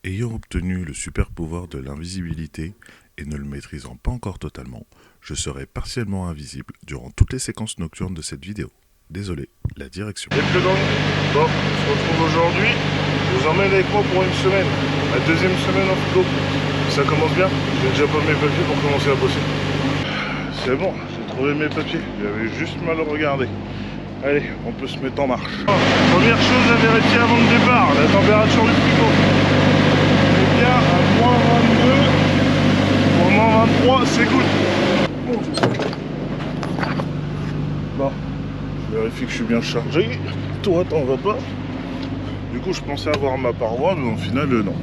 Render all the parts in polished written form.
Ayant obtenu le super pouvoir de l'invisibilité et ne le maîtrisant pas encore totalement, je serai partiellement invisible durant toutes les séquences nocturnes de cette vidéo. Désolé, la direction. Les plus grands. Bon, on se retrouve aujourd'hui. Je vous emmène avec moi pour une semaine. La deuxième semaine en frigo. Ça commence bien. J'ai déjà pas mes papiers pour commencer à bosser. C'est bon, j'ai trouvé mes papiers. J'avais juste mal regardé. Allez, on peut se mettre en marche. Première chose à vérifier avant le départ, la température du frigo. On est bien à moins 22. Pour moins 23, c'est good. Bon, je vérifie que je suis bien chargé. Toi, t'en vas pas. Du coup, je pensais avoir ma paroi, mais au final, non.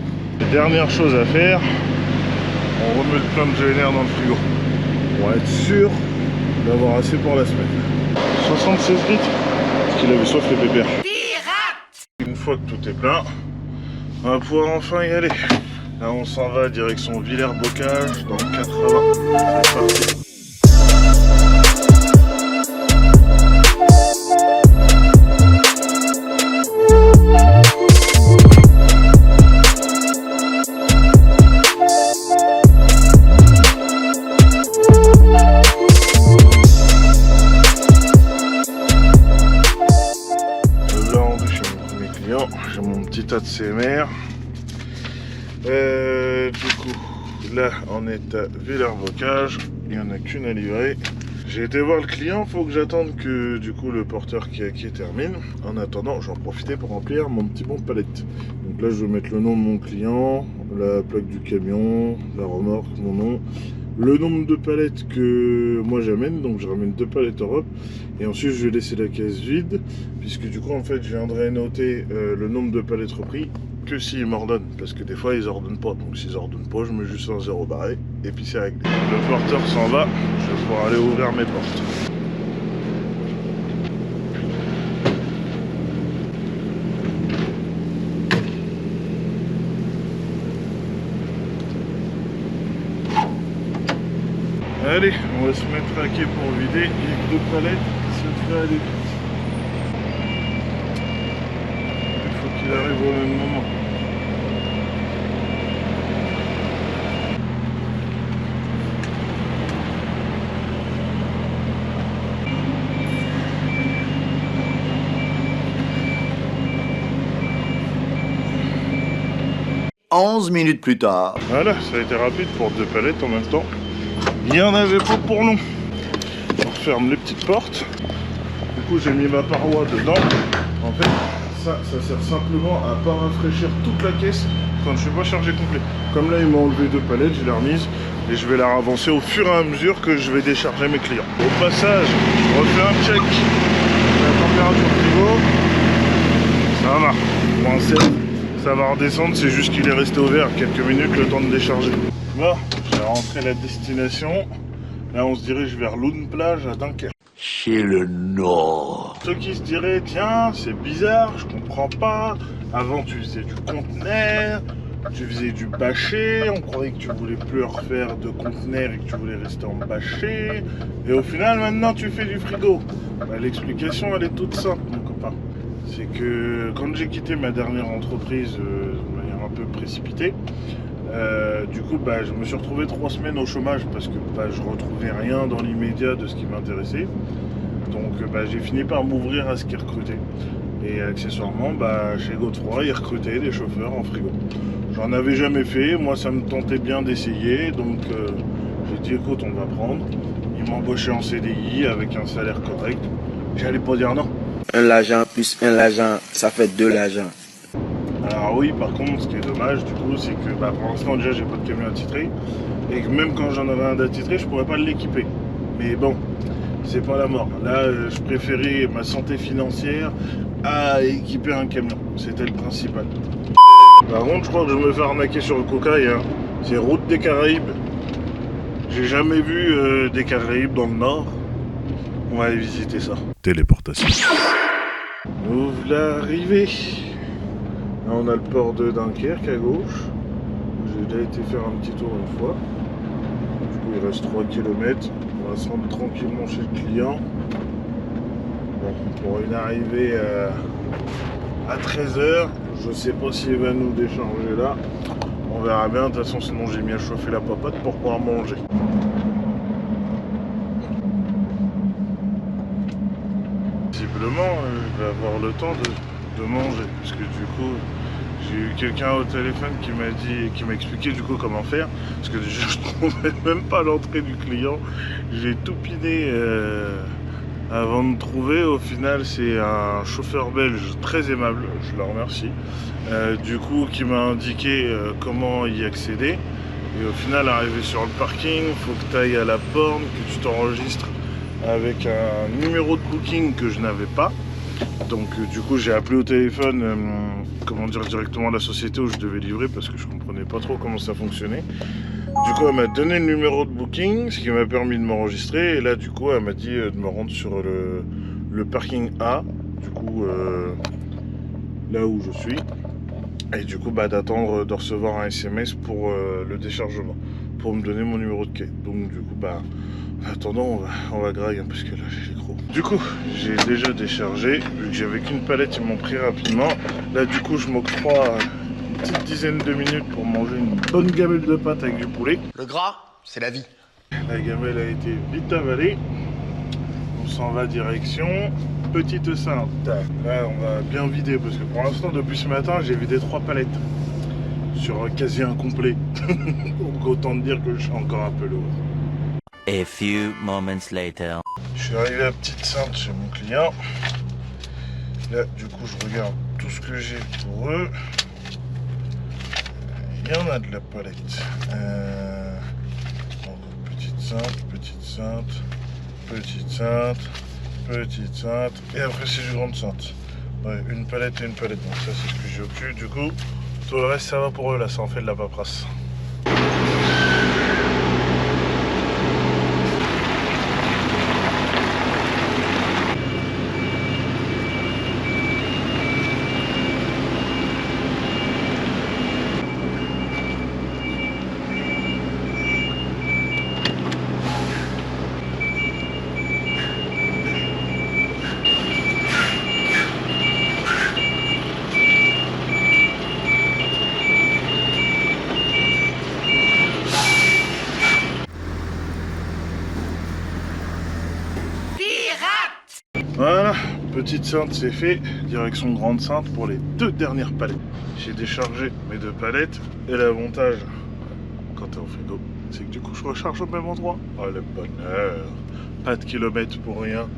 Dernière chose à faire, on remet le plein de GNR dans le frigo. Pour être sûr d'avoir assez pour la semaine. 76 litres. Parce qu'il avait soif les pépères. Une fois que tout est plein, on va pouvoir enfin y aller. Là, on s'en va direction Villers-Bocage dans le 80. C'est parti. J'ai mon petit tas de CMR. Du coup, là on est à Villers-Bocage. Il n'y en a qu'une à livrer. J'ai été voir le client, faut que j'attende que du coup le porteur qui termine. En attendant, j'en profitais pour remplir mon petit bon de palette. Donc là je vais mettre le nom de mon client, la plaque du camion, la remorque, mon nom, le nombre de palettes que moi j'amène, donc je ramène 2 palettes Europe. Et ensuite je vais laisser la caisse vide, puisque du coup en fait je viendrai noter le nombre de palettes repris que s'ils m'ordonnent, parce que des fois ils ordonnent pas, donc s'ils ordonnent pas je mets juste un 0 barré et puis c'est réglé. Le porteur s'en va, je vais pouvoir aller ouvrir mes portes. Allez, on va se mettre à quai pour vider, il y a que 2 palettes, ça devrait aller vite. Il faut qu'il arrive au même moment. Onze minutes plus tard. Voilà, ça a été rapide pour 2 palettes en même temps. Il n'y en avait pas pour long. On ferme les petites portes. Du coup j'ai mis ma paroi dedans. En fait, ça sert simplement à pas rafraîchir toute la caisse quand je suis pas chargé complet. Comme là il m'a enlevé 2 palettes, je l'ai remise et je vais la ravancer au fur et à mesure que je vais décharger mes clients. Au passage, je refais un check de la température frigo. Ça va, moins 7. Ça va redescendre, c'est juste qu'il est resté ouvert quelques minutes le temps de décharger. Bon, j'ai rentré la destination. Là on se dirige vers Loon-Plage à Dunkerque. Chez le Nord. Ceux qui se diraient, tiens, c'est bizarre, je comprends pas. Avant tu faisais du conteneur, tu faisais du bâché, on croyait que tu voulais plus refaire de conteneur et que tu voulais rester en bâché. Et au final maintenant tu fais du frigo. Bah, l'explication elle est toute simple mon copain. C'est que quand j'ai quitté ma dernière entreprise de manière un peu précipitée, du coup je me suis retrouvé 3 semaines au chômage parce que je retrouvais rien dans l'immédiat de ce qui m'intéressait. Donc j'ai fini par m'ouvrir à ce qu'ils recrutaient. Et accessoirement chez Godefroy ils recrutaient des chauffeurs en frigo. J'en avais jamais fait, moi ça me tentait bien d'essayer, donc j'ai dit écoute on va prendre. Ils m'embauchaient en CDI avec un salaire correct. J'allais pas dire non. Un l'agent plus un l'agent, ça fait 2 l'agent. Alors oui, par contre, ce qui est dommage du coup, c'est que pour l'instant déjà j'ai pas de camion attitré et que même quand j'en avais un d'attitré, je pourrais pas l'équiper. Mais bon, c'est pas la mort. Là, je préférais ma santé financière à équiper un camion. C'était le principal. Par contre, je crois que je me fais arnaquer sur le cocaïne. Hein. C'est route des Caraïbes. J'ai jamais vu des Caraïbes dans le Nord. On va aller visiter ça. Téléportation. Nous voilà arrivés. Là, on a le port de Dunkerque à gauche. J'ai déjà été faire un petit tour une fois. Du coup, il reste 3 km. On va se rendre tranquillement chez le client. Bon, pour une arrivée à 13h. Je sais pas s'il va nous décharger là. On verra bien. De toute façon, sinon j'ai mis à chauffer la popote pour pouvoir manger. Visiblement, il va avoir le temps de manger. Parce que du coup, j'ai eu quelqu'un au téléphone qui m'a expliqué du coup comment faire. Parce que déjà, je trouvais même pas l'entrée du client. J'ai tout piné avant de trouver. Au final, c'est un chauffeur belge très aimable, je le remercie. Du coup, qui m'a indiqué comment y accéder. Et au final, arrivé sur le parking, il faut que tu ailles à la borne, que tu t'enregistres avec un numéro de booking que je n'avais pas. Donc du coup j'ai appelé au téléphone comment dire, directement la société où je devais livrer parce que je comprenais pas trop comment ça fonctionnait. Du coup elle m'a donné le numéro de booking, ce qui m'a permis de m'enregistrer, et là du coup elle m'a dit de me rendre sur le parking A, du coup là où je suis, et du coup d'attendre de recevoir un SMS pour le déchargement, pour me donner mon numéro de quai. Donc du coup en attendant, on va grailler parce que là j'ai les crocs. Du coup, j'ai déjà déchargé. Vu que j'avais qu'une palette, ils m'ont pris rapidement. Là, du coup, je m'octroie une petite dizaine de minutes pour manger une bonne gamelle de pâtes avec du poulet. Le gras, c'est la vie. La gamelle a été vite avalée. On s'en va direction Petite Sainte. Là, on va bien vider parce que pour l'instant, depuis ce matin, j'ai vidé 3 palettes sur un quasi incomplet. Donc autant dire que je suis encore un peu lourd. A few moments later. Je suis arrivé à Petite Sainte chez mon client. Là, du coup, je regarde tout ce que j'ai pour eux. Il y en a de la palette. Petite Sainte, Petite Sainte, Petite Sainte, Petite Sainte. Et après, c'est du Grande Sainte. Ouais, une palette et une palette. Donc ça, c'est ce que j'ai au cul. Du coup, tout le reste, ça va pour eux. Là, ça en fait de la paperasse. Voilà, Petite Sainte c'est fait, direction Grande Sainte pour les 2 dernières palettes. J'ai déchargé mes 2 palettes et l'avantage quand t'es au frigo, c'est que du coup je recharge au même endroit. Oh le bonheur, pas de kilomètres pour rien.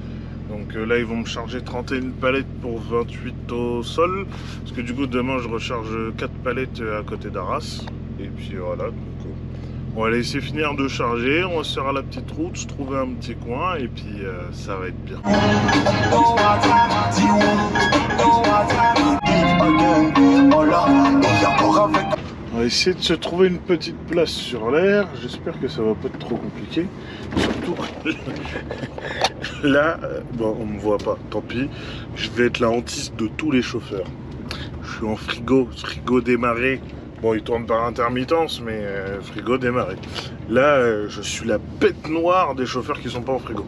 Donc là ils vont me charger 31 palettes pour 28 au sol. Parce que du coup demain je recharge 4 palettes à côté d'Arras. Et puis voilà, donc on va laisser finir de charger, on va se faire à la petite route, se trouver un petit coin et puis ça va être bien. On va essayer de se trouver une petite place sur l'air, j'espère que ça va pas être trop compliqué. Surtout là, bon on me voit pas, tant pis, je vais être la hantise de tous les chauffeurs. Je suis en frigo démarré. Bon, il tourne par intermittence, mais frigo démarré. Là, je suis la bête noire des chauffeurs qui sont pas en frigo.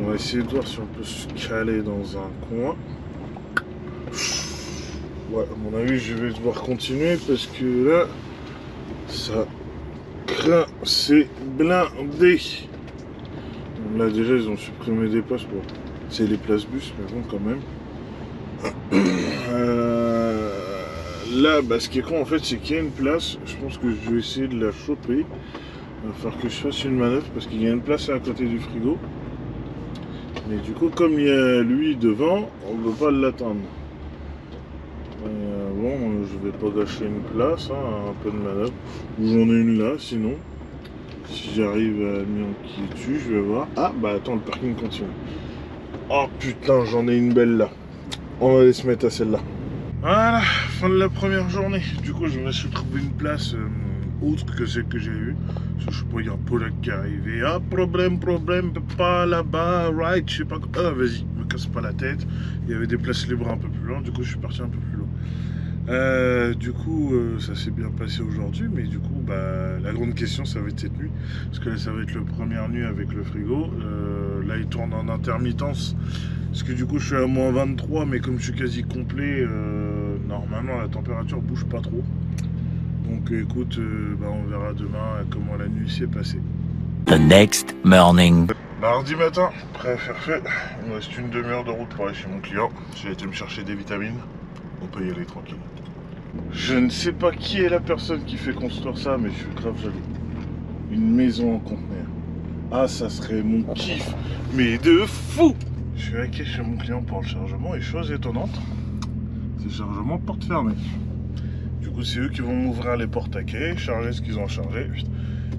On va essayer de voir si on peut se caler dans un coin. Ouais, à mon avis, je vais devoir continuer parce que là, ça craint, c'est blindé. Là, déjà, ils ont supprimé des places pour... C'est les places bus, mais bon, quand même. Là, ce qui est con en fait, c'est qu'il y a une place. Je pense que je vais essayer de la choper. Il va falloir que je fasse une manœuvre parce qu'il y a une place à côté du frigo. Mais du coup, comme il y a lui devant, on ne peut pas l'attendre. Bon, je vais pas gâcher une place, hein, un peu de manœuvre. Ou j'en ai une là, sinon. Si j'arrive à m'y enquiller dessus, je vais voir. Ah, attends, le parking continue. Oh putain, j'en ai une belle là. On va aller se mettre à celle-là. Voilà, fin de la première journée. Du coup, je me suis trouvé une place autre que celle que j'ai eue. Parce que je sais pas, il y a un Polak qui est arrivé. Ah, problème, pas là-bas, right, je sais pas quoi. Ah, vas-y, me casse pas la tête. Il y avait des places libres un peu plus loin, du coup, je suis parti un peu plus loin. Du coup, ça s'est bien passé aujourd'hui, mais du coup, la grande question, ça va être cette nuit. Parce que là, ça va être la première nuit avec le frigo. Là, il tourne en intermittence Parce que du coup je suis à moins 23, mais comme je suis quasi complet, normalement la température bouge pas trop. Donc écoute, on verra demain comment la nuit s'est passée. The next morning. Mardi matin, prêt à faire fait. Il me reste une demi-heure de route pour aller chez mon client. J'ai été me chercher des vitamines. On peut y aller tranquille. Je ne sais pas qui est la personne qui fait construire ça, mais je suis grave jaloux. Une maison en conteneur. Ah, ça serait mon kiff, mais de fou! Je suis hacké chez mon client pour le chargement et chose étonnante, c'est chargement porte fermée. Du coup, c'est eux qui vont m'ouvrir les portes à quai, charger ce qu'ils ont chargé,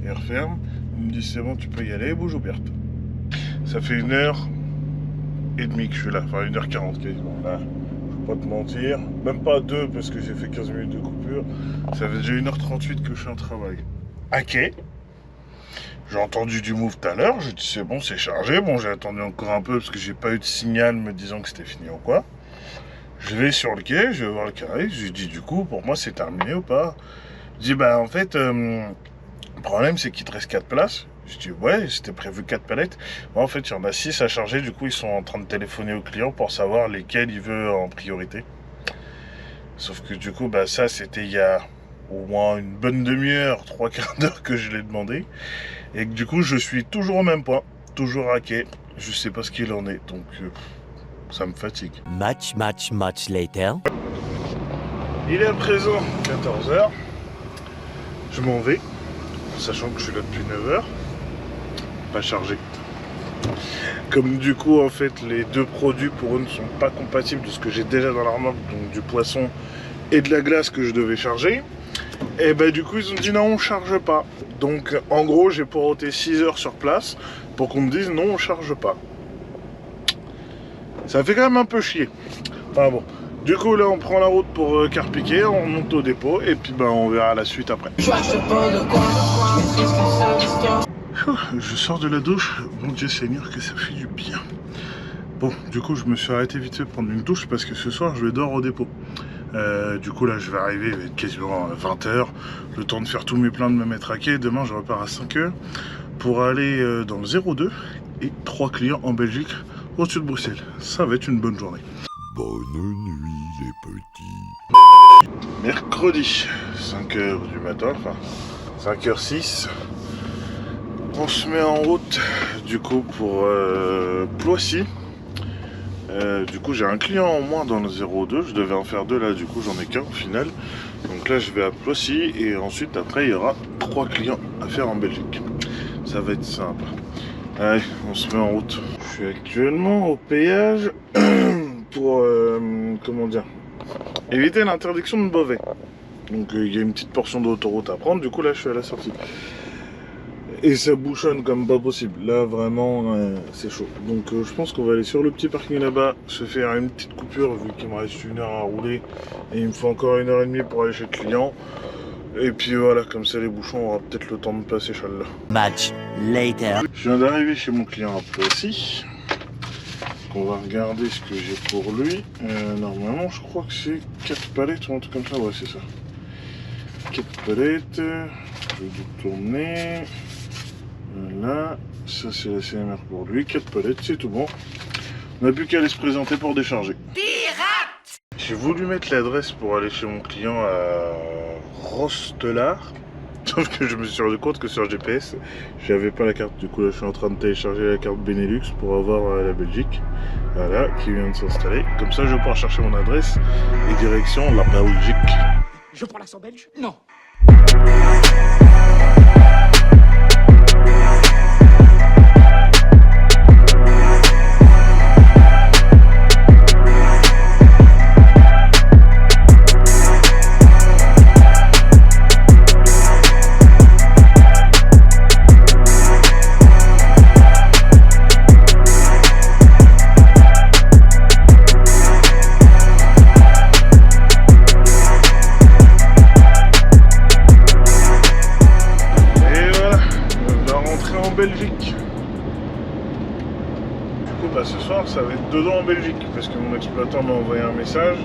et referment. Ils me disent c'est bon, tu peux y aller, bouge ouverte. Ça fait 1h30 que je suis là, enfin 1h40 quasiment. Là, je vais pas te mentir, même pas 2 parce que j'ai fait 15 minutes de coupure. Ça fait déjà 1h38 que je suis en travail. À quai. J'ai entendu du move tout à l'heure, j'ai dit c'est bon, c'est chargé. Bon, j'ai attendu encore un peu parce que j'ai pas eu de signal me disant que c'était fini ou quoi. Je vais sur le quai, je vais voir le carré, je lui dis du coup, pour moi c'est terminé ou pas? Je dis bah en fait, le problème c'est qu'il te reste 4 places. Je dis ouais, c'était prévu 4 palettes. Bon, en fait, il y en a 6 à charger, du coup ils sont en train de téléphoner au client pour savoir lesquels il veut en priorité. Sauf que du coup, bah ça c'était il y a au moins une bonne demi-heure, 3/4 d'heure que je l'ai demandé. Et que du coup je suis toujours au même point, toujours à quai. Je sais pas ce qu'il en est, donc ça me fatigue. Much later. Il est à présent 14h. Je m'en vais, sachant que je suis là depuis 9h. Pas chargé. Comme du coup en fait les deux produits pour eux ne sont pas compatibles de ce que j'ai déjà dans la remorque, donc du poisson et de la glace que je devais charger. Et bah du coup ils ont dit non on charge pas. Donc en gros j'ai poireauté 6 heures sur place pour qu'on me dise non on charge pas. Ça fait quand même un peu chier. Enfin bon. Du coup là on prend la route pour Carpiquet, on monte au dépôt et puis on verra la suite après. Je sors de la douche, mon Dieu Seigneur que ça fait du bien. Bon du coup je me suis arrêté vite fait prendre une douche parce que ce soir je vais dehors au dépôt. Du coup là je vais arriver, il va être quasiment 20h, le temps de faire tous mes plans, de me mettre à quai. Demain je repars à 5h pour aller dans le 02 et 3 clients en Belgique au-dessus de Bruxelles. Ça va être une bonne journée. Bonne nuit les petits. Mercredi, 5h du matin, enfin 5h06. On se met en route du coup pour Ploissy. Du coup j'ai un client en moins dans le 02, je devais en faire 2 là, du coup j'en ai qu'un au final. Donc là je vais à Ploissy et ensuite après il y aura 3 clients à faire en Belgique. Ça va être simple. Allez, on se met en route. Je suis actuellement au péage pour, comment dire, éviter l'interdiction de Beauvais. Donc il y a une petite portion d'autoroute à prendre, du coup là je suis à la sortie. Et ça bouchonne comme pas possible, là vraiment c'est chaud. Donc je pense qu'on va aller sur le petit parking là-bas, se faire une petite coupure vu qu'il me reste 1 heure à rouler. Et il me faut encore 1h30 pour aller chez le client. Et puis voilà, comme ça les bouchons aura peut-être le temps de passer celle-là. Much later. Je viens d'arriver chez mon client à Ploissy. On va regarder ce que j'ai pour lui. Normalement je crois que c'est 4 palettes ou un truc comme ça, ouais c'est ça. 4 palettes, je vais tourner. Voilà, ça c'est la CMR pour lui, 4 palettes, c'est tout bon. On n'a plus qu'à aller se présenter pour décharger. Pirate! J'ai voulu mettre l'adresse pour aller chez mon client à Rostelar. Sauf que je me suis rendu compte que sur GPS, j'avais pas la carte. Du coup là je suis en train de télécharger la carte Benelux pour avoir la Belgique. Voilà, qui vient de s'installer. Comme ça je vais pouvoir chercher mon adresse et direction la Belgique. Je prends l'accent belge? Non. Belgique. Du coup ce soir ça va être dedans en Belgique parce que mon exploitant m'a envoyé un message.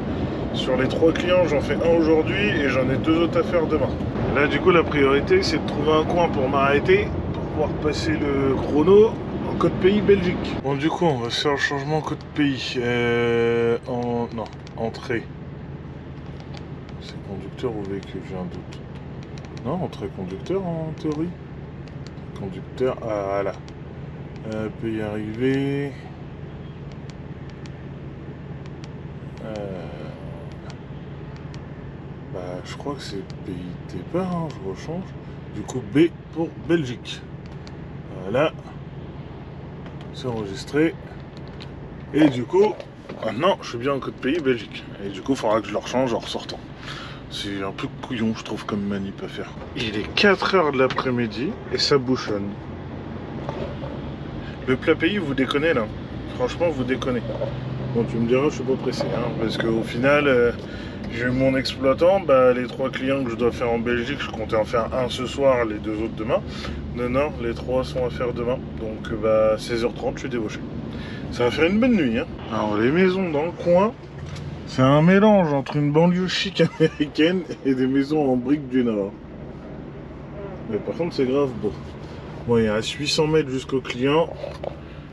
Sur les 3 clients j'en fais un aujourd'hui et j'en ai 2 autres à faire demain. Là du coup la priorité c'est de trouver un coin pour m'arrêter, pour pouvoir passer le chrono. code pays Belgique. Bon, du coup, on va faire le changement code pays. Non, entrée. C'est conducteur ou véhicule, j'ai un doute. Non, entrée conducteur en théorie. Conducteur, ah voilà. Pays arrivé. Bah, je crois que c'est pays départ, hein, je rechange. Du coup, B pour Belgique. Voilà. C'est enregistré. Et du coup, maintenant, je suis bien en code pays Belgique. Et du coup, il faudra que je le rechange en ressortant. C'est un peu couillon, je trouve, comme manip à faire. Il est 4h de l'après-midi et ça bouchonne. Le plat pays, vous déconnez là. Franchement, vous déconnez. Bon, tu me diras, je suis pas pressé, hein, parce qu'au final, j'ai eu mon exploitant. Bah, les 3 clients que je dois faire en Belgique, je comptais en faire un ce soir, les 2 autres demain. Non, les 3 sont à faire demain. Donc, bah, 16h30, je suis débauché. Ça va faire une bonne nuit, hein. Alors, les maisons dans le coin, c'est un mélange entre une banlieue chic américaine et des maisons en briques du Nord. Mais par contre, c'est grave beau. Bon, il reste 800 mètres jusqu'au client.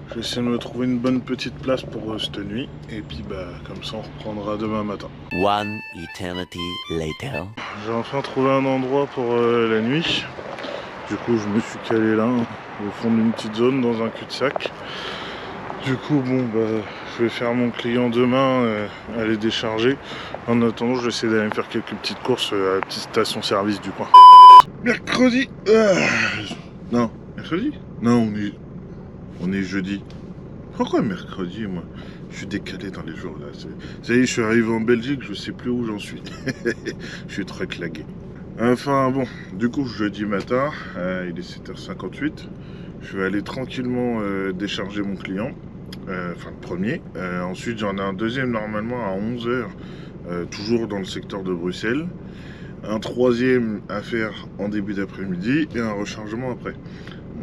Je vais essayer de me trouver une bonne petite place pour cette nuit. Et puis, bah, comme ça, on reprendra demain matin. One eternity later. J'ai enfin trouvé un endroit pour la nuit. Du coup, je me suis calé là, au fond d'une petite zone, dans un cul-de-sac. Du coup, bon, bah, je vais faire mon client demain, aller décharger. En attendant, je vais essayer d'aller me faire quelques petites courses à la petite station-service du coin. Mercredi. Non, mercredi. Non, on est jeudi. Pourquoi mercredi, moi? Je suis décalé dans les jours là. Ça y est, je suis arrivé en Belgique, je sais plus où j'en suis. Je suis très clagué. Enfin bon, du coup, jeudi matin, il est 7h58. Je vais aller tranquillement décharger mon client. Enfin, le premier. Ensuite, j'en ai un deuxième normalement à 11h, toujours dans le secteur de Bruxelles. Un troisième à faire en début d'après-midi et un rechargement après.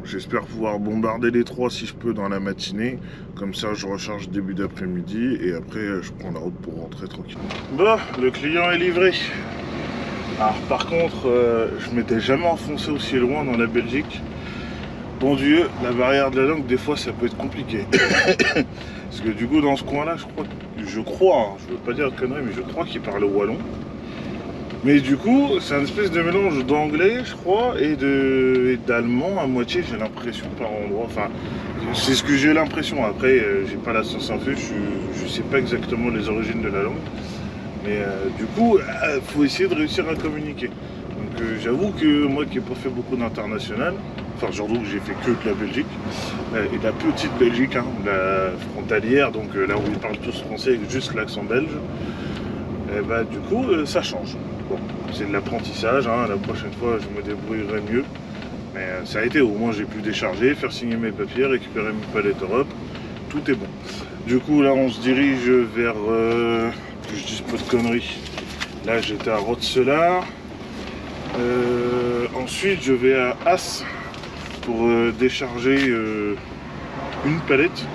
J'espère pouvoir bombarder les 3 si je peux dans la matinée. Comme ça, je recharge début d'après-midi et après, je prends la route pour rentrer tranquillement. Bon, le client est livré. Alors, par contre, je m'étais jamais enfoncé aussi loin dans la Belgique. Bon Dieu, la barrière de la langue, des fois, ça peut être compliqué. Parce que du coup, dans ce coin-là, je crois, hein, je veux pas dire de conneries, mais je crois qu'il parle wallon. Mais du coup, c'est un espèce de mélange d'anglais, je crois, et d'allemand à moitié, j'ai l'impression, par endroit. Enfin, c'est ce que j'ai l'impression. Après, j'ai pas la science infuse, je sais pas exactement les origines de la langue. Mais du coup, faut essayer de réussir à communiquer. Donc j'avoue que moi qui n'ai pas fait beaucoup d'international, enfin surtout que j'ai fait que de la Belgique, et de la petite Belgique, hein, la frontalière, donc là où ils parlent tous français avec juste l'accent belge, et bah du coup ça change. Bon, c'est de l'apprentissage, hein, la prochaine fois je me débrouillerai mieux. Mais ça a été, au moins j'ai pu décharger, faire signer mes papiers, récupérer mes palettes Europe, tout est bon. Du coup là on se dirige vers, que je dise pas de conneries, là j'étais à Rotzelar. Ensuite je vais à As pour décharger une palette.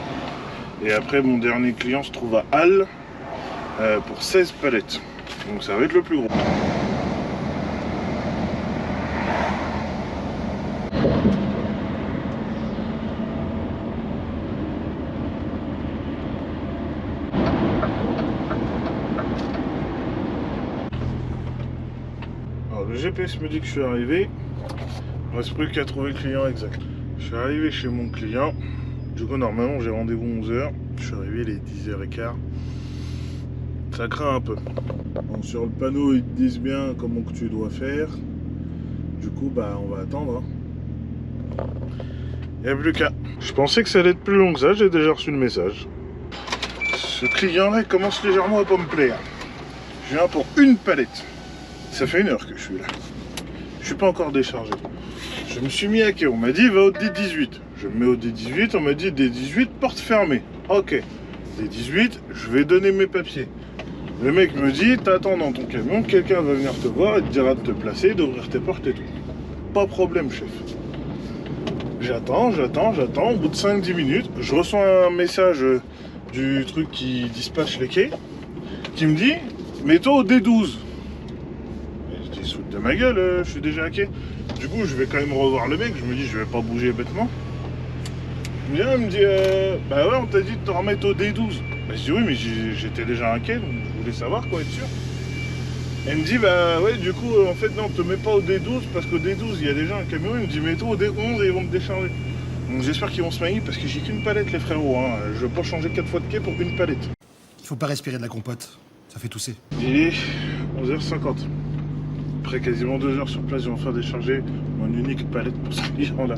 Et après mon dernier client se trouve à Halle pour 16 palettes. Donc ça va être le plus gros. Alors le GPS me dit que je suis arrivé. Il ne reste plus qu'à trouver le client exact. Je suis arrivé chez mon client. Du coup normalement j'ai rendez-vous 11h. Je suis arrivé il est 10h15. Ça craint un peu. Bon, sur le panneau ils te disent bien comment que tu dois faire. Du coup bah on va attendre. Hein. Il n'y a plus qu'à. Je pensais que ça allait être plus long que ça, j'ai déjà reçu le message. Ce client là il commence légèrement à pas me plaire. Je viens pour une palette. Ça fait 1 heure que je suis là. Je suis pas encore déchargé. Je me suis mis à quai, on m'a dit va au D18. Je me mets au D18, on m'a dit D18 porte fermée. Ok. D18, je vais donner mes papiers. Le mec me dit, t'attends dans ton camion, quelqu'un va venir te voir et te dira de te placer, d'ouvrir tes portes et tout. Pas de problème, chef. J'attends. Au bout de 5-10 minutes, je reçois un message du truc qui dispatche les quais, qui me dit, mets-toi au D12. Et je dis, saute de ma gueule, je suis déjà à quai. Du coup, je vais quand même revoir le mec, je me dis, je vais pas bouger bêtement. Il me dit, bah ouais, on t'a dit de te remettre au D12. Bah, je dis oui, mais j'étais déjà inquiet, donc je voulais savoir quoi, être sûr. Elle me dit, bah ouais, du coup, en fait, non, te mets pas au D12 parce qu'au D12, il y a déjà un camion. Il me dit, mets-toi au D11 et ils vont te décharger. Donc j'espère qu'ils vont se manier parce que j'ai qu'une palette, les frérots. Hein. Je veux pas changer 4 fois de quai pour une palette. Il faut pas respirer de la compote, ça fait tousser. Il est 11h50. Après quasiment 2 heures sur place, je vais enfin décharger mon unique palette pour ce client-là.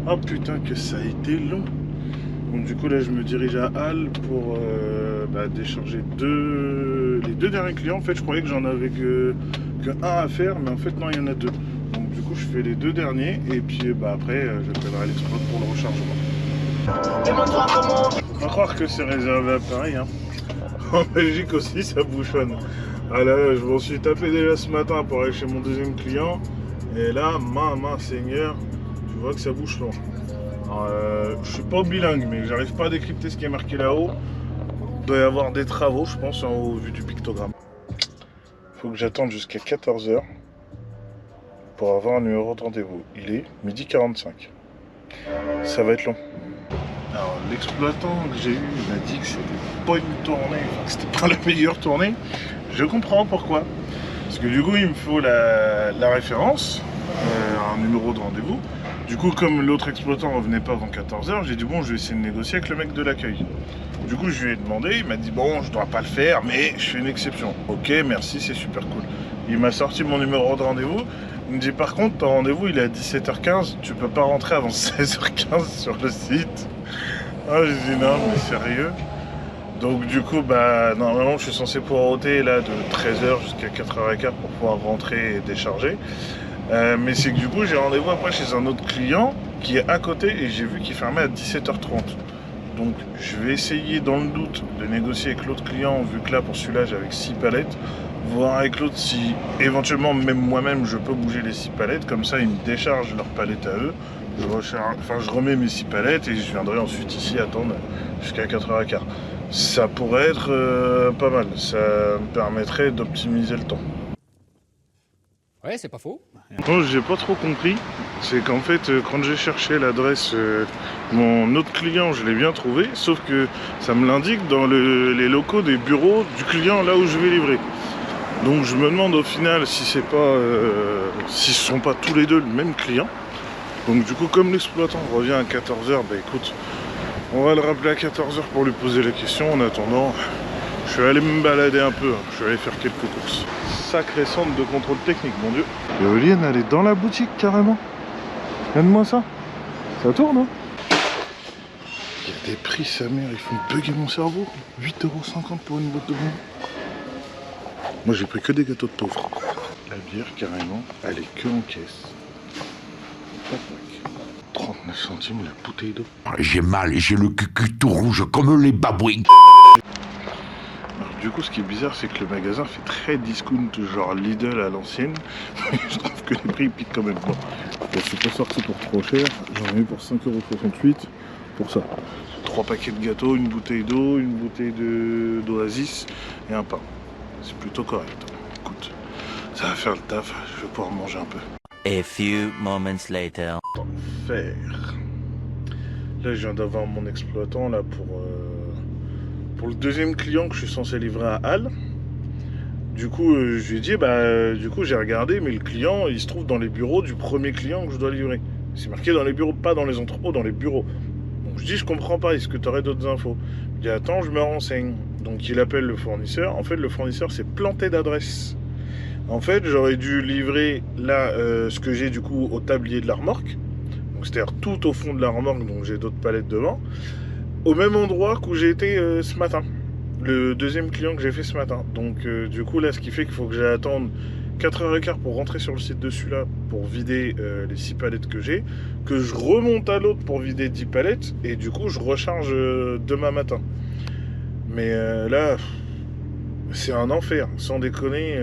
Oh putain, que ça a été long. Donc du coup, là, je me dirige à Halle pour décharger les 2 derniers clients. En fait, je croyais que j'en avais que un à faire, mais en fait, non, il y en a 2. Donc du coup, je fais les 2 derniers et puis après, j'appellerai l'exploit pour le rechargement. Faut pas croire que c'est réservé à Paris. Hein. En Belgique aussi, ça bouchonne. Ah là, je m'en suis tapé déjà ce matin pour aller chez mon deuxième client. Et là, maman seigneur, tu vois que ça bouge loin. Je suis pas bilingue, mais j'arrive pas à décrypter ce qui est marqué là-haut. Il doit y avoir des travaux, je pense, au vu du pictogramme. Faut que j'attende jusqu'à 14h pour avoir un numéro de rendez-vous. Il est 12h45. Ça va être long. Alors, l'exploitant que j'ai eu m'a dit que c'était pas une tournée, enfin, que c'était pas la meilleure tournée. Je comprends pourquoi. Parce que du coup, il me faut la référence, un numéro de rendez-vous. Du coup, comme l'autre exploitant ne revenait pas avant 14h, j'ai dit bon, je vais essayer de négocier avec le mec de l'accueil. Du coup, je lui ai demandé, il m'a dit bon, je dois pas le faire, mais je fais une exception. Ok, merci, c'est super cool. Il m'a sorti mon numéro de rendez-vous. Il me dit par contre, ton rendez-vous il est à 17h15, tu peux pas rentrer avant 16h15 sur le site. Ah, j'ai dit non, mais sérieux. Donc du coup, normalement, je suis censé pouvoir ôter là de 13h jusqu'à 4h15 pour pouvoir rentrer et décharger. Mais c'est que du coup, j'ai rendez-vous après chez un autre client qui est à côté et j'ai vu qu'il fermait à 17h30. Donc je vais essayer dans le doute de négocier avec l'autre client, vu que là pour celui-là j'avais 6 palettes, voir avec l'autre si éventuellement même moi-même je peux bouger les 6 palettes, comme ça ils me déchargent leurs palettes à eux. Je remets mes 6 palettes et je viendrai ensuite ici attendre jusqu'à 4h15. Ça pourrait être pas mal, ça me permettrait d'optimiser le temps. Ouais, c'est pas faux. Non, j'ai pas trop compris, c'est qu'en fait quand j'ai cherché l'adresse, mon autre client je l'ai bien trouvé, sauf que ça me l'indique dans les locaux des bureaux du client là où je vais livrer. Donc je me demande au final si c'est pas, si ce sont pas tous les deux le même client. Donc du coup comme l'exploitant revient à 14h, écoute, on va le rappeler à 14h pour lui poser la question. En attendant, je vais aller me balader un peu, je vais aller faire quelques courses. Sacré centre de contrôle technique, mon dieu. Éolienne, elle est dans la boutique carrément. Regarde-moi ça. Ça tourne, hein. Il y a des prix, sa mère, ils font bugger mon cerveau. 8,50€ pour une boîte de bonbons. Moi, j'ai pris que des gâteaux de pauvres. La bière, carrément, elle est que en caisse. 39 centimes la bouteille d'eau. J'ai mal, j'ai le cul tout rouge comme les babouins. Alors, du coup, ce qui est bizarre, c'est que le magasin fait très discount, genre Lidl à l'ancienne. Je trouve que les prix piquent quand même. Bon, je suis pas sorti pour trop cher. J'en ai eu pour 5,68€ pour ça. 3 paquets de gâteaux, une bouteille d'eau, une bouteille d'Oasis et un pain. C'est plutôt correct. Écoute, ça va faire le taf. Je vais pouvoir manger un peu. A few moments later. Faire. Là, je viens d'avoir mon exploitant là pour le deuxième client que je suis censé livrer à Halle. Du coup, je lui ai dit, du coup, j'ai regardé, mais le client, il se trouve dans les bureaux du premier client que je dois livrer. C'est marqué dans les bureaux, pas dans les entrepôts, dans les bureaux. Donc je dis, je comprends pas, est-ce que tu aurais d'autres infos? Il dit, attends, je me renseigne. Donc il appelle le fournisseur. En fait, le fournisseur s'est planté d'adresse. En fait, j'aurais dû livrer là ce que j'ai du coup au tablier de la remorque. Donc c'est-à-dire tout au fond de la remorque, donc j'ai d'autres palettes devant. Au même endroit qu'où j'ai été ce matin. Le deuxième client que j'ai fait ce matin. Donc du coup là, ce qui fait qu'il faut que j'aille attendre 4h15 pour rentrer sur le site de celui-là pour vider les 6 palettes que j'ai. Que je remonte à l'autre pour vider 10 palettes. Et du coup, je recharge demain matin. Mais là... c'est un enfer, sans déconner.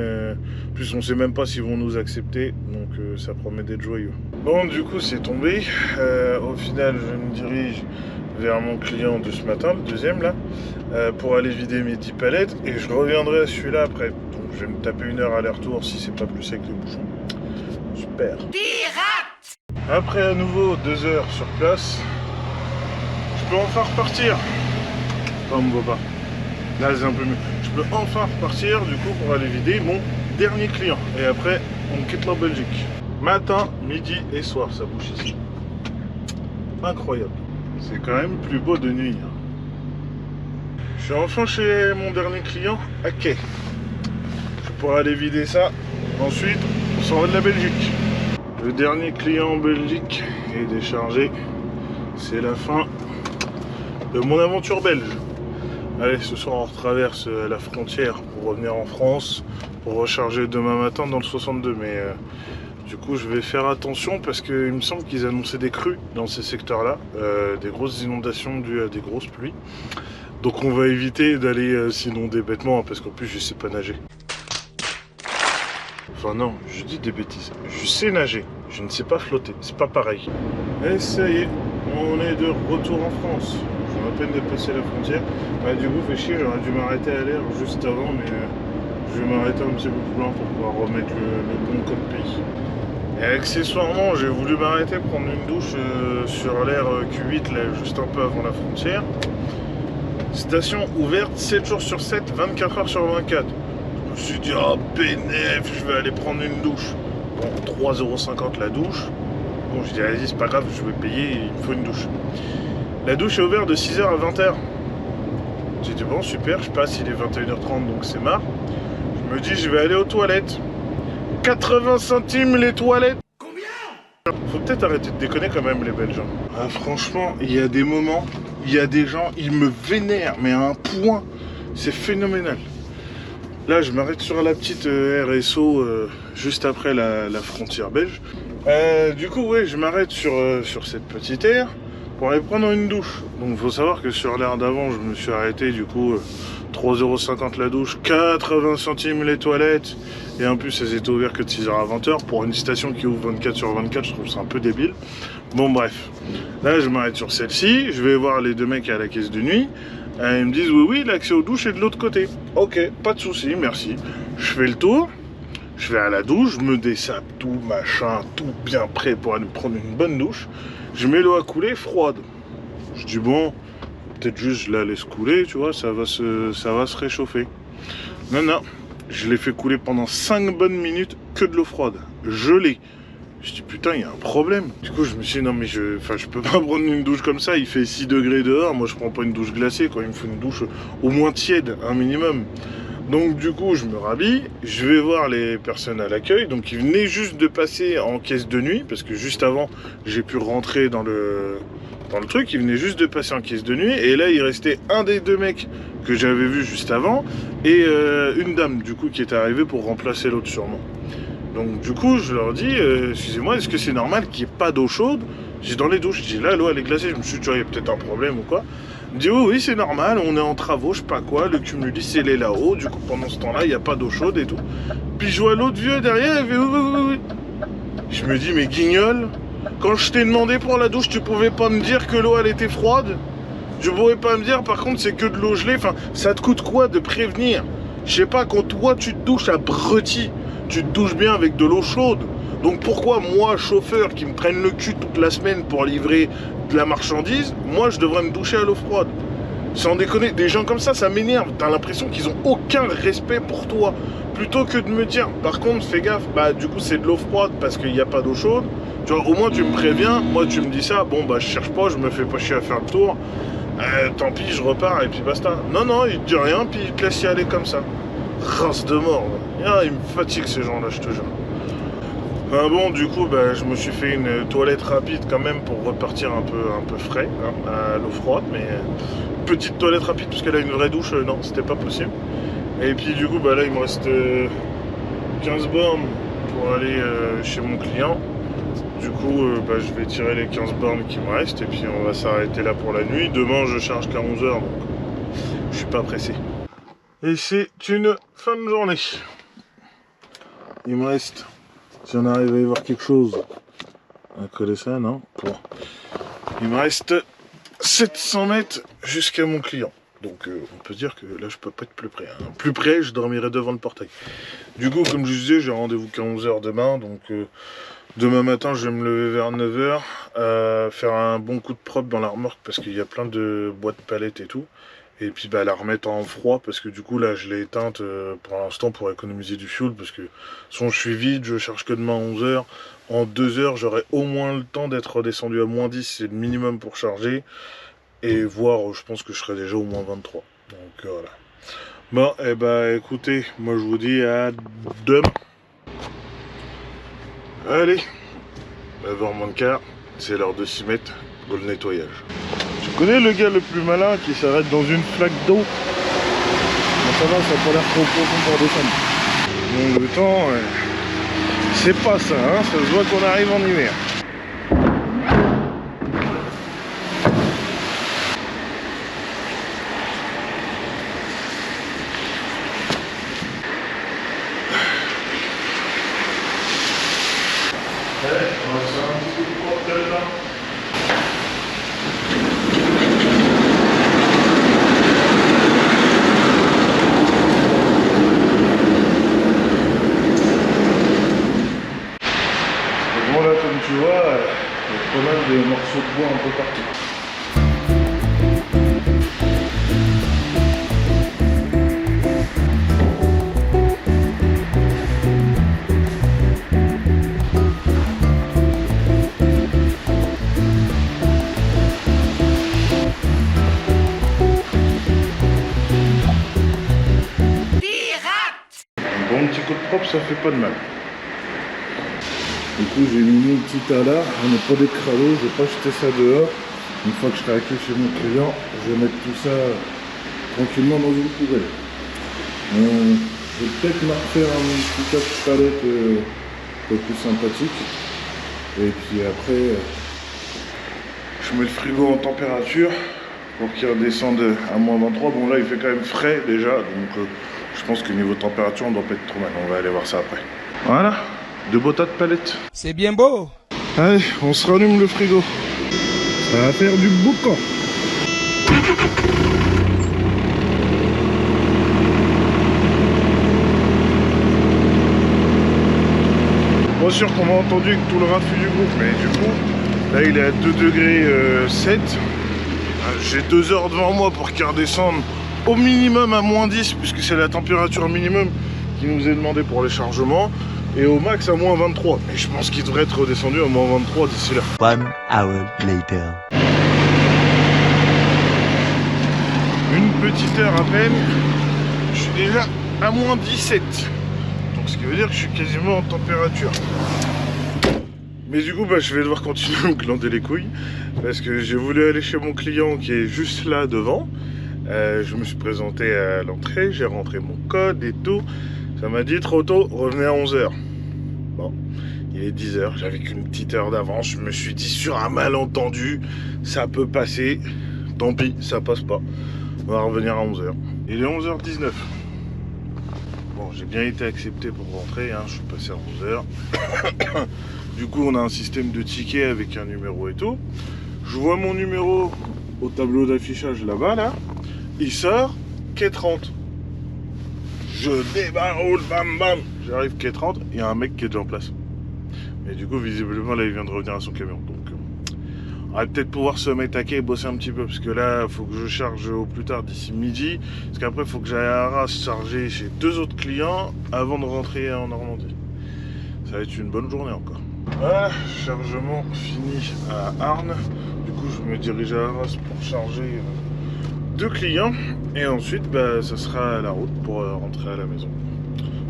Plus on sait même pas s'ils vont nous accepter, donc ça promet d'être joyeux. Bon, du coup, c'est tombé. Au final, je me dirige vers mon client de ce matin, le deuxième là, pour aller vider mes 10 palettes, et je reviendrai à celui-là après. Donc, je vais me taper 1 heure aller-retour si c'est pas plus avec les bouchons. Super. Pirate. Après à nouveau 2 heures sur place. peux enfin repartir. On me voit pas. Là c'est un peu mieux. Je peux enfin repartir du coup pour aller vider mon dernier client. Et après on quitte la Belgique. Matin, midi et soir ça bouge ici. Incroyable. C'est quand même plus beau de nuit. Je suis enfin chez mon dernier client à Quai. Je pourrai aller vider ça. Ensuite on s'en va de la Belgique. Le dernier client en Belgique est déchargé. C'est la fin de mon aventure belge. Allez, ce soir on retraverse la frontière pour revenir en France, pour recharger demain matin dans le 62. Mais du coup je vais faire attention parce qu'il me semble qu'ils annonçaient des crues dans ces secteurs-là, des grosses inondations dues à des grosses pluies. Donc on va éviter d'aller s'inonder bêtement parce qu'en plus je sais pas nager. Enfin non, je dis des bêtises. Je sais nager, je ne sais pas flotter, c'est pas pareil. Et ça y est, on est de retour en France. Je viens à peine de passer la frontière. Bah, du coup, fait chier, j'aurais dû m'arrêter à l'air juste avant, mais je vais m'arrêter un petit peu plus loin pour pouvoir remettre le bon code pays. Et accessoirement, j'ai voulu m'arrêter prendre une douche sur l'air Q8, là, juste un peu avant la frontière. Station ouverte 7 jours sur 7, 24 heures sur 24. Je me suis dit, oh bénéf, je vais aller prendre une douche. Bon, 3,50€ la douche. Bon, je dis, allez-y, c'est pas grave, je vais payer, il me faut une douche. La douche est ouverte de 6h à 20h. J'ai dit, bon, super, je passe, il est 21h30, donc c'est marre. Je me dis, je vais aller aux toilettes. 80 centimes les toilettes. Combien? Faut peut-être arrêter de déconner quand même, les Belges. Ah, franchement, il y a des moments, il y a des gens, ils me vénèrent, mais à un point, c'est phénoménal. Là, je m'arrête sur la petite RSO juste après la frontière belge. Du coup, ouais, je m'arrête sur cette petite aire pour aller prendre une douche. Donc, il faut savoir que sur l'aire d'avant, je me suis arrêté, du coup, 3,50€ la douche, 80 centimes les toilettes. Et en plus, elles étaient ouvertes que de 6h à 20h. Pour une station qui ouvre 24 sur 24, je trouve ça un peu débile. Bon, bref. Là, je m'arrête sur celle-ci. Je vais voir les deux mecs à la caisse de nuit. Ils me disent oui, l'accès aux douches est de l'autre côté. Ok, pas de souci, merci. Je fais le tour, je vais à la douche, je me dessape tout, machin, tout bien prêt pour aller prendre une bonne douche. Je mets l'eau à couler froide. Je dis bon, peut-être juste je la laisse couler, tu vois, ça va se réchauffer. Non, non, je l'ai fait couler pendant 5 bonnes minutes que de l'eau froide, gelée. Je dis putain, il y a un problème. Du coup, je me suis dit non, mais je peux pas prendre une douche comme ça. Il fait 6 degrés dehors. Moi, je prends pas une douche glacée, quoi. Il me faut une douche au moins tiède, un minimum. Donc, du coup, je me rhabille. Je vais voir les personnes à l'accueil. Donc, ils venaient juste de passer en caisse de nuit. Parce que juste avant, j'ai pu rentrer dans le truc. Ils venaient juste de passer en caisse de nuit. Et là, il restait un des deux mecs que j'avais vu juste avant. Et une dame, du coup, qui était arrivée pour remplacer l'autre sur moi. Donc du coup je leur dis, excusez-moi, est-ce que c'est normal qu'il n'y ait pas d'eau chaude? J'ai dans les douches, je dis là l'eau elle est glacée, je me suis dit, il y a peut-être un problème ou quoi. Il me dit oui c'est normal, on est en travaux, je sais pas quoi, le cumulus il est là-haut, du coup pendant ce temps-là il n'y a pas d'eau chaude et tout. Puis je vois l'autre vieux derrière, il fait oui. Je me dis mais guignol, quand je t'ai demandé pour la douche, tu pouvais pas me dire que l'eau elle était froide? Tu pouvais pas me dire par contre c'est que de l'eau gelée, enfin ça te coûte quoi de prévenir? Je sais pas, quand toi tu te douches à Bretty, tu te douches bien avec de l'eau chaude. Donc pourquoi moi, chauffeur qui me traîne le cul toute la semaine pour livrer de la marchandise, moi je devrais me doucher à l'eau froide? Sans déconner, des gens comme ça m'énerve. T'as l'impression qu'ils ont aucun respect pour toi. Plutôt que de me dire, par contre, fais gaffe, bah du coup c'est de l'eau froide parce qu'il n'y a pas d'eau chaude. Tu vois, au moins tu me préviens, moi tu me dis ça, bon bah je cherche pas, je me fais pas chier à faire le tour. Tant pis, je repars et puis basta. Non, il te dit rien, puis il te laisse y aller comme ça. Race de mort. Ah, ils me fatiguent ces gens-là, je te jure. Enfin bon, du coup, bah, je me suis fait une toilette rapide quand même pour repartir un peu frais, hein, à l'eau froide, mais petite toilette rapide parce qu'elle a une vraie douche, non, c'était pas possible. Et puis du coup, bah là, il me reste 15 bornes pour aller chez mon client. Du coup, bah, je vais tirer les 15 bornes qui me restent et puis on va s'arrêter là pour la nuit. Demain, je charge qu'à 11h, donc je suis pas pressé. Et c'est une fin de journée. Il me reste, si on arrive à y voir quelque chose, à coller ça, non? Bon. Il me reste 700 mètres jusqu'à mon client. Donc on peut dire que là je peux pas être plus près. Hein. Plus près, je dormirai devant le portail. Du coup, comme je disais, j'ai rendez-vous qu'à 11h demain. Donc Demain matin, je vais me lever vers 9 h, faire un bon coup de propre dans la remorque parce qu'il y a plein de boîtes palettes et tout. Et puis la remettre en froid parce que du coup là je l'ai éteinte pour l'instant pour économiser du fuel parce que son je suis vide, je charge que demain à 11 h. En 2 heures j'aurai au moins le temps d'être redescendu à moins 10, c'est le minimum pour charger. Et voire je pense que je serai déjà au moins 23. Donc voilà. Bon et écoutez, moi je vous dis à demain. Allez, 9h moins le quart, c'est l'heure de s'y mettre pour le nettoyage. Tu connais le gars le plus malin qui s'arrête dans une flaque d'eau? Bon, ça va, ça n'a pas l'air trop profond pour descendre. Bon, le temps, c'est pas ça, hein, ça se voit qu'on arrive en hiver. On va faire un petit coup de propre là. Bon là comme tu vois, il y a pas mal de morceaux de bois un peu partout. Bon petit coup de propre, ça fait pas de mal. Du coup j'ai mis mon petit tas là, on n'a pas des crallos, je vais pas jeter ça dehors. Une fois que je serai acquis chez mon client, je vais mettre tout ça tranquillement dans une poubelle. Je vais peut-être me refaire un petit tas de palette un peu plus sympathique. Et puis après, je mets le frigo en température pour qu'il redescende à moins 23. Bon là il fait quand même frais déjà, donc je pense que niveau température on doit pas être trop mal. On va aller voir ça après. Voilà. De beaux tas de palettes. C'est bien beau. Allez, on se rallume le frigo. Ça va faire du boucan. Pas sûr qu'on m'a entendu avec tout le raffut du groupe, mais du coup, là il est à 2 degrés 7. J'ai 2 heures devant moi pour qu'il redescende au minimum à moins 10, puisque c'est la température minimum qui nous est demandée pour les chargements. Et au max à moins 23. Mais je pense qu'il devrait être redescendu à moins 23 d'ici là. 1 hour later. Une petite heure à peine, je suis déjà à moins 17. Donc ce qui veut dire que je suis quasiment en température. Mais du coup je vais devoir continuer à me glander les couilles. Parce que j'ai voulu aller chez mon client qui est juste là devant. Je me suis présenté à l'entrée, j'ai rentré mon code et tout. Ça m'a dit trop tôt, revenez à 11 h. Bon, il est 10 h, j'avais qu'une petite heure d'avance. Je me suis dit sur un malentendu, ça peut passer. Tant pis, ça passe pas. On va revenir à 11 h. Il est 11h19. Bon, j'ai bien été accepté pour rentrer, hein. Je suis passé à 11 h. Du coup, on a un système de ticket avec un numéro et tout. Je vois mon numéro au tableau d'affichage là-bas, là. Il sort, quai 30. Je débarroule, bam bam. J'arrive quai 30, il y a un mec qui est déjà en place. Mais du coup, visiblement, là, il vient de revenir à son camion. Donc, on va peut-être pouvoir se mettre à quai et bosser un petit peu. Parce que là, il faut que je charge au plus tard d'ici midi. Parce qu'après, il faut que j'aille à Arras charger chez 2 autres clients avant de rentrer en Normandie. Ça va être une bonne journée encore. Voilà, chargement fini à Arnes. Du coup, je me dirige à Arras pour charger 2 clients. Et ensuite, ça sera à la route pour rentrer à la maison.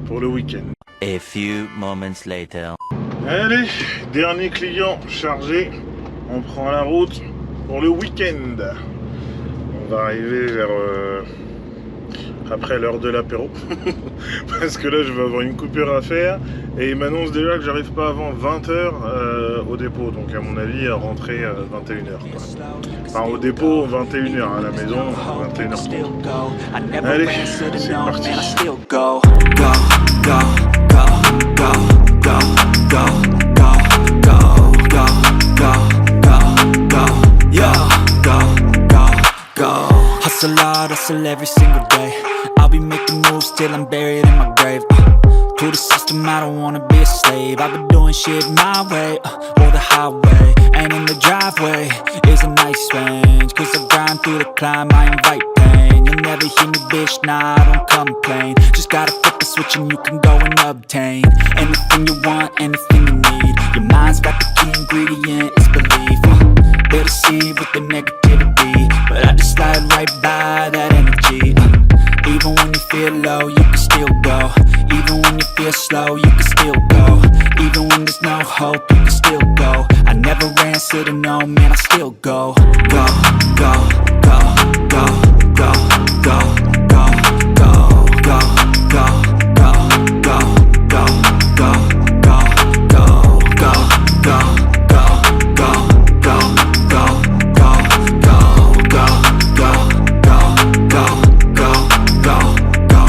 Pour le week-end. A few moments later. Allez, dernier client chargé. On prend la route pour le week-end. On va arriver vers après l'heure de l'apéro. Parce que là, je vais avoir une coupure à faire. Et il m'annonce déjà que j'arrive pas avant 20 h au dépôt. Donc à mon avis, à rentrer à 21 h. Enfin au dépôt, 21 h. À la maison, 21 h. Allez, c'est parti. Hustle hard, hustle every single day. I'll be making moves till I'm buried in my grave. To the system, I don't wanna be a slave. I've been doing shit my way, or the highway. And in the driveway is a nice range. Cause I grind through the climb, I invite pain. You'll never hear me, bitch, nah, I don't complain. Just gotta flip the switch and you can go and obtain anything you want, anything you need. Your mind's got the key ingredient, it's belief. They'll deceive with the negativity, but I just slide right by that energy. Even when you feel low, you can still go. Even when you feel slow, you can still go. Even when there's no hope, you can still go. I never answer to no, man, I still go. Go, go, go, go, go, go, go, go, go, go, go, go, go, go, go, go, go, go, go,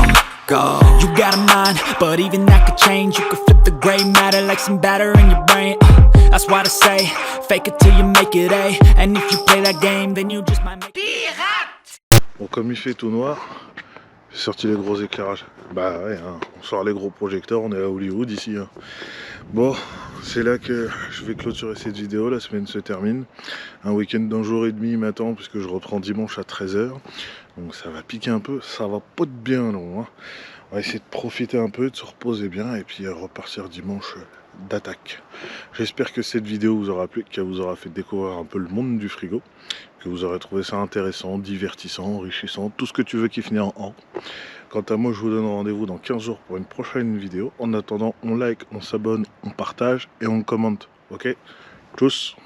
go. You got a mind, but even that could change. You could flip the gray matter like some batter in your brain. That's why they say, fake it till you make it A. And if you play that game, then you just might make it. Bon, comme il fait tout noir, j'ai sorti les gros éclairages. Bah ouais, hein, on sort les gros projecteurs, on est à Hollywood ici. Hein. Bon, c'est là que je vais clôturer cette vidéo, la semaine se termine. Un week-end d'un jour et demi m'attend puisque je reprends dimanche à 13 h. Donc ça va piquer un peu, ça va pas être bien long. Hein. On va essayer de profiter un peu, de se reposer bien et puis repartir dimanche d'attaque. J'espère que cette vidéo vous aura plu, qu'elle vous aura fait découvrir un peu le monde du frigo, que vous aurez trouvé ça intéressant, divertissant, enrichissant, tout ce que tu veux qui finit en « en ». Quant à moi, je vous donne rendez-vous dans 15 jours pour une prochaine vidéo. En attendant, on like, on s'abonne, on partage et on commente. Ok ? Tchuss !